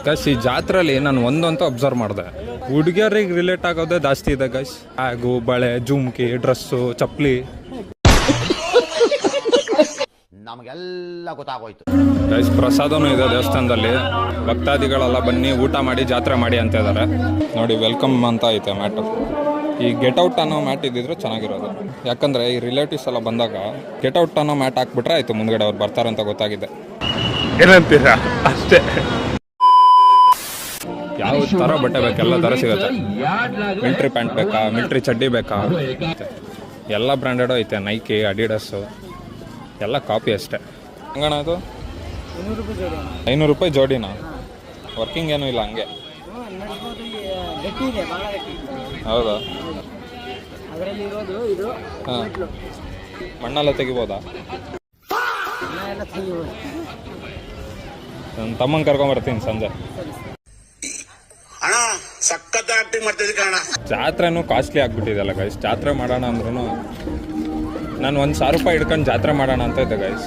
Guys ಈ ಜಾತ್ರೆಯಲ್ಲಿ ನಾನು ಒಂದಂತೂ ಅಬ್ಸರ್ವ್ ಮಾಡಿದೆ, ಹುಡುಗಿಯರಿಗೆ ರಿಲೇಟ್ ಆಗೋದೇ ಜಾಸ್ತಿ ಇದೆ ಗೈಸ್. ಬ್ಯಾಗು, ಬಳೆ, ಜುಮ್ಕಿ, ಡ್ರೆಸ್ಸು, ಚಪ್ಪಲಿ, ನಮಗೆಲ್ಲ ಗೊತ್ತಾಗೋಯ್ತು ಗೈಸ್. ಪ್ರಸಾದನೂ ಇದೆ ದೇವಸ್ಥಾನದಲ್ಲಿ. ಭಕ್ತಾದಿಗಳೆಲ್ಲ ಬನ್ನಿ ಊಟ ಮಾಡಿ ಜಾತ್ರೆ ಮಾಡಿ ಅಂತ ಇದ್ದಾರೆ ನೋಡಿ. ವೆಲ್ಕಮ್ ಅಂತ ಐತೆ ಮ್ಯಾಟು. ಈ ಗೆಟ್ ಔಟ್ ಅನ್ನೋ ಮ್ಯಾಟ್ ಇದ್ದಿದ್ರೆ ಚೆನ್ನಾಗಿರೋದು, ಯಾಕಂದರೆ ಈ ರಿಲೇಟಿವ್ಸ್ ಎಲ್ಲ ಬಂದಾಗ ಗೆಟ್ ಔಟ್ ಅನ್ನೋ ಮ್ಯಾಟ್ ಹಾಕ್ಬಿಟ್ರೆ ಆಯಿತು, ಮುಂದ್ಗಡೆ ಅವ್ರು ಬರ್ತಾರಂತ ಗೊತ್ತಾಗಿದೆ. ಏನಂತೀರಾ ಅಷ್ಟೇ. ಯಾವ ಥರ ಬಟ್ಟೆ ಬೇಕು ಎಲ್ಲ ಥರ ಸಿಗುತ್ತೆ. ಮಿಲ್ಟ್ರಿ ಪ್ಯಾಂಟ್ ಬೇಕಾ, ಮಿಲ್ಟ್ರಿ ಚಡ್ಡಿ ಬೇಕಾ, ಎಲ್ಲ ಬ್ರ್ಯಾಂಡೆಡು ಐತೆ. ನೈಕಿ, ಅಡಿಡಸ್ಸು ಎಲ್ಲ ಕಾಪಿ ಅಷ್ಟೇ. ಹಂಗಣ ಅದು 500 ರೂಪಾಯಿ ಜೋಡಿನಾ? ವರ್ಕಿಂಗ್ ಏನೂ ಇಲ್ಲ ಹಂಗೆ? ಹೌದಾ? ಹಾಂ, ಮಣ್ಣೆಲ್ಲ ತೆಗಿಬೋದಾ? ನನ್ನ ತಮ್ಮಂಗೆ ಕರ್ಕೊಂಬರ್ತೀನಿ ಸಂಜೆ. ಜಾತ್ರೆನೂ ಕಾಸ್ಟ್ಲಿ ಆಗ್ಬಿಟ್ಟಿದೆಯಲ್ಲ ಗೈಸ್. ಜಾತ್ರೆ ಮಾಡೋಣ ಅಂದ್ರೂ ನಾನು 1,000 ರೂಪಾಯಿ ಹಿಡ್ಕೊಂಡು ಜಾತ್ರೆ ಮಾಡೋಣ ಅಂತ ಇದ್ದೆ ಗೈಸ್.